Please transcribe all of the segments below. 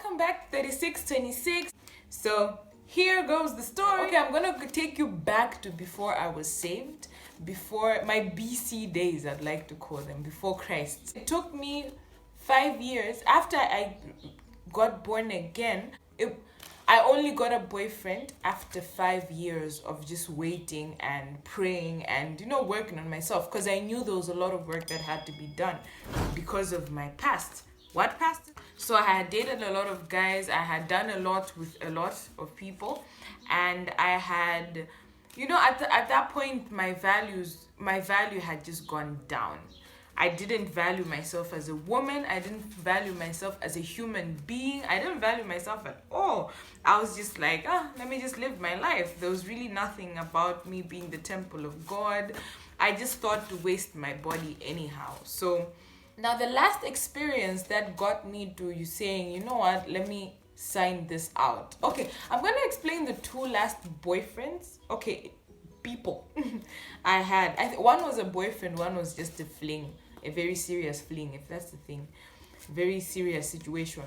welcome back, 3626. So here goes the story. Okay, I'm gonna take you back to before I was saved, before my BC days, I'd like to call them, before Christ. It took me 5 years after I got born again. I only got a boyfriend after 5 years of just waiting and praying and, working on myself, because I knew there was a lot of work that had to be done because of my past. What past? So I had dated a lot of guys, I had done a lot with a lot of people, and I had, at that point, my value had just gone down. I didn't value myself as a woman. I didn't value myself as a human being. I didn't value myself at all. I was just like, let me just live my life. There was really nothing about me being the temple of God. I just thought to waste my body anyhow. So now the last experience that got me to you saying, you know what, let me sign this out. Okay, I'm going to explain the two last boyfriends. Okay, people I had. One was a boyfriend, one was just a fling. A very serious fling, if that's the thing. Very serious situation.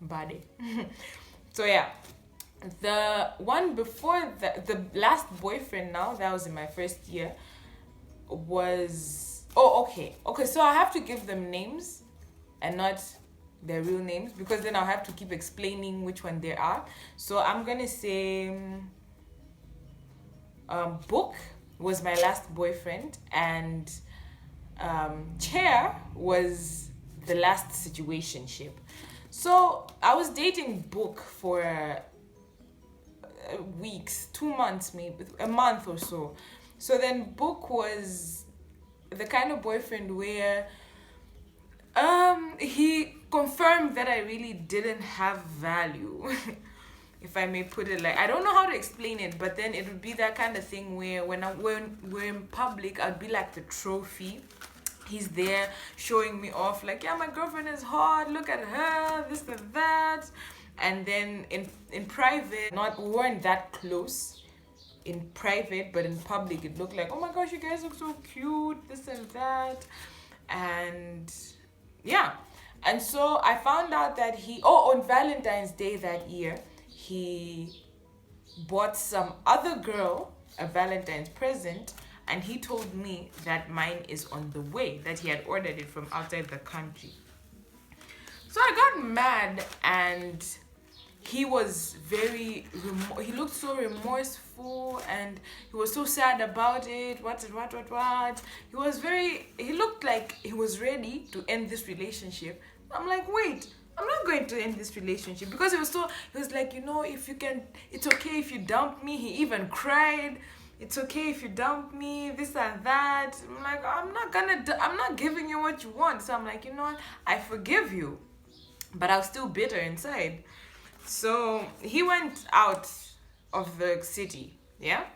Body. So yeah. The one before the last boyfriend now, that was in my first year, was... Oh, okay. Okay, so I have to give them names and not their real names, because then I'll have to keep explaining which one they are. So I'm gonna say... Book was my last boyfriend, and Chair was the last situationship. So I was dating Book for weeks, 2 months, maybe a month or so. So then Book was the kind of boyfriend where he confirmed that I really didn't have value. If I may put it like, I don't know how to explain it, but then it would be that kind of thing where when we're in public, I'd be like the trophy. He's there showing me off, like, yeah, my girlfriend is hot, look at her, this and that. And then in private, we weren't that close in private, but in public, it looked like, oh my gosh, you guys look so cute, this and that. And yeah. And so I found out that on Valentine's Day that year, he bought some other girl a Valentine's present, and he told me that mine is on the way, that he had ordered it from outside the country. So I got mad, and he was he looked so remorseful, and he was so sad about it. What? He looked like he was ready to end this relationship. I'm like, wait, I'm not going to end this relationship, because he was like, if you can, it's okay if you dump me. He even cried, it's okay if you dump me, this and that. I'm like, I'm not giving you what you want. So I'm like, you know what, I forgive you, but I was still bitter inside. So he went out of the city, yeah?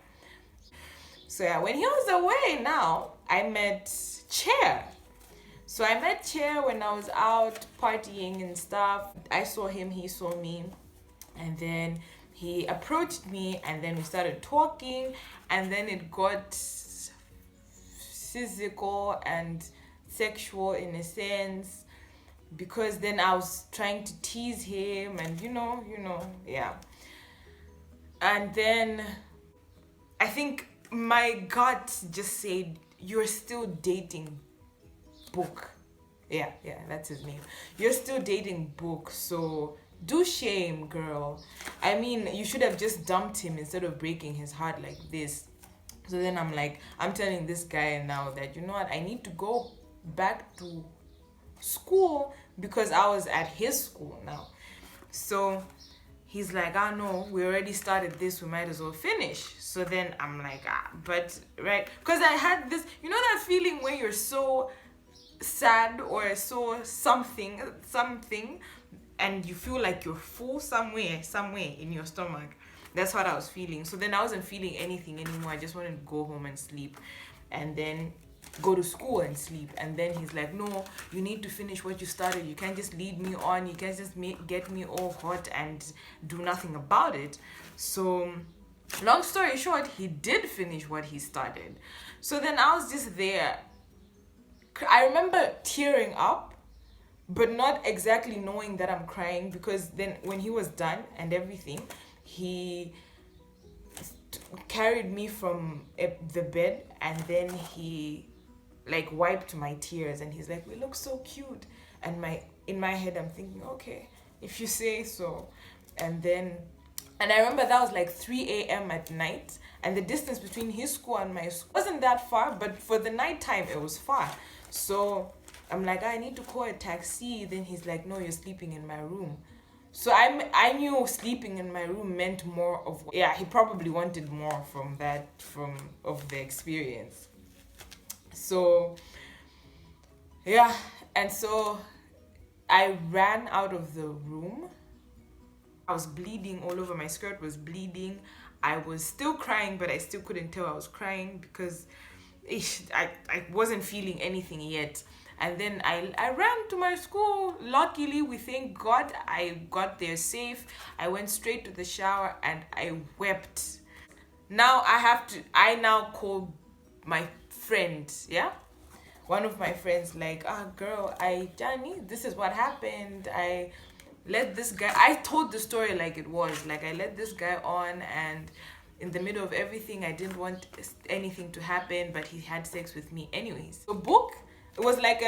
So yeah, when he was away now, I met Chair. So I met Chair when I was out partying and stuff. I saw him, he saw me. And then he approached me, and then we started talking. And then it got physical and sexual in a sense, because then I was trying to tease him and, yeah. And then I think my gut just said, you're still dating Book. Yeah, that's his name. You're still dating Book, so do shame, girl. I mean, you should have just dumped him instead of breaking his heart like this. So then I'm telling this guy now that, you know what, I need to go back to school, because I was at his school now. So he's like, no, we already started this, we might as well finish. So then I'm like, but right, because I had this, that feeling where you're so sad or so something, and you feel like you're full somewhere in your stomach. That's what I was feeling. So then I wasn't feeling anything anymore. I just wanted to go home and sleep, and then go to school and sleep. And then he's like, no, you need to finish what you started. You can't just lead me on. You can't just get me all hot and do nothing about it. So long story short, he did finish what he started. So then I was just there. I remember tearing up but not exactly knowing that I'm crying, because then when he was done and everything, he carried me from the bed, and then he like wiped my tears, and he's like, we look so cute. And in my head I'm thinking, okay, if you say so. And I remember that was like 3 a.m. at night, and the distance between his school and my school wasn't that far, but for the nighttime it was far. So I'm like, I need to call a taxi. Then he's like, no, you're sleeping in my room. So I knew sleeping in my room meant more of, yeah, he probably wanted more from of the experience. So yeah, and so I ran out of the room. I was bleeding all over, my skirt was bleeding. I was still crying, but I still couldn't tell I was crying because I wasn't feeling anything yet. And then I ran to my school. Luckily, we thank God, I got there safe. I went straight to the shower and I wept. Now I now call my friend, yeah? One of my friends, like, girl, Johnny, this is what happened. I told the story like it was. Like, I let this guy on, and in the middle of everything, I didn't want anything to happen, but he had sex with me anyways. So Book, it was like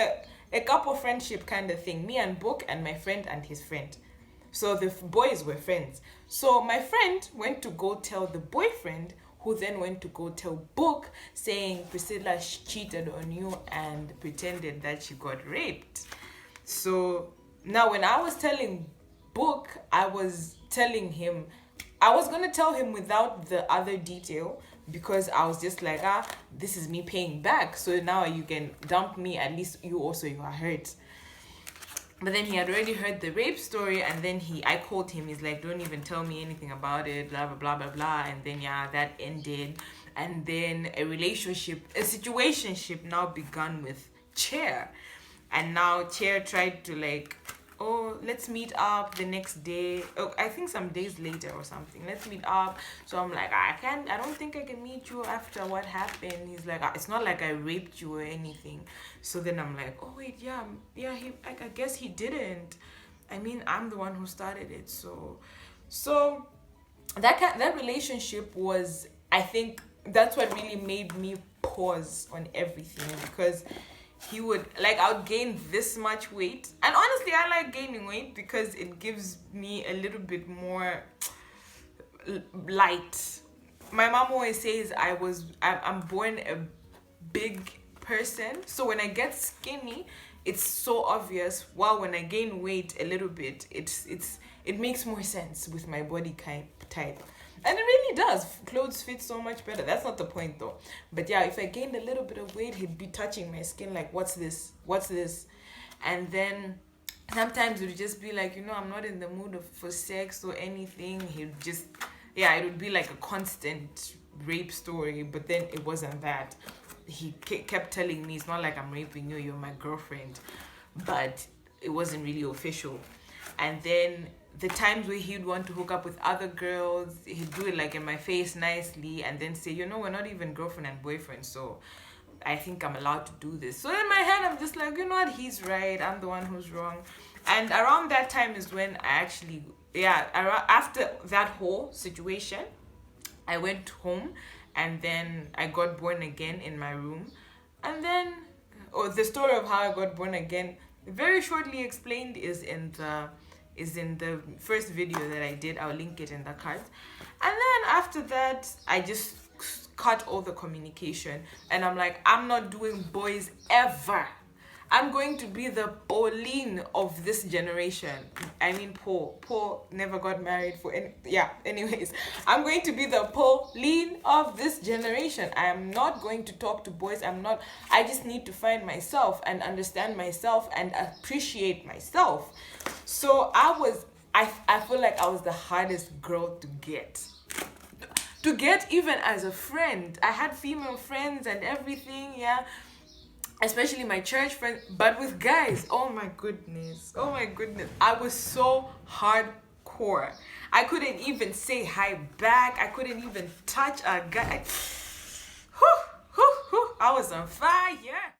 a couple friendship kind of thing. Me and Book and my friend and his friend. So the boys were friends. So my friend went to go tell the boyfriend, who then went to go tell Book, saying Priscilla cheated on you and pretended that she got raped. So now when I was telling Book, I was telling him, I was going to tell him without the other detail, because I was just like, this is me paying back. So now you can dump me, at least you are hurt. But then he had already heard the rape story, and then I called him. He's like, don't even tell me anything about it, blah, blah, blah, blah, blah. And then, yeah, that ended. And then a situationship now begun with Chair. And now Chair tried to like, oh, let's meet up the next day. Oh, I think some days later or something. Let's meet up. So I'm like, I don't think I can meet you after what happened. He's like, it's not like I raped you or anything. So then I'm like, oh wait, yeah, I guess he didn't. I mean, I'm the one who started it. So that relationship was, I think that's what really made me pause on everything, because he would, like, I would gain this much weight. And honestly, I like gaining weight because it gives me a little bit more light. My mom always says I'm born a big person. So when I get skinny, it's so obvious. While when I gain weight a little bit, it makes more sense with my body type. And it really does. Clothes fit so much better. That's not the point though. But yeah, if I gained a little bit of weight, he'd be touching my skin like, what's this? What's this? And then sometimes it would just be like, I'm not in the mood for sex or anything. He'd just, yeah, it would be like a constant rape story. But then it wasn't that. He kept telling me, it's not like I'm raping you, you're my girlfriend. But it wasn't really official. And then the times where he'd want to hook up with other girls, he'd do it like in my face nicely, and then say, we're not even girlfriend and boyfriend, so I think I'm allowed to do this. So in my head, I'm just like, what, he's right, I'm the one who's wrong. And around that time is when I actually, after that whole situation, I went home, and then I got born again in my room. And then, the story of how I got born again, very shortly explained, is in the first video that I did. I'll link it in the cards. And then after that, I just cut all the communication, and I'm like, I'm not doing boys ever. I'm going to be the Pauline of this generation. I mean, Paul never got married anyways. I'm going to be the Pauline of this generation. I am not going to talk to boys. I just need to find myself and understand myself and appreciate myself. So I feel like I was the hardest girl to get. Even as a friend. I had female friends and everything, yeah. Especially my church friends, but with guys, oh my goodness, I was so hardcore. I couldn't even say hi back. I couldn't even touch a guy. I was on fire.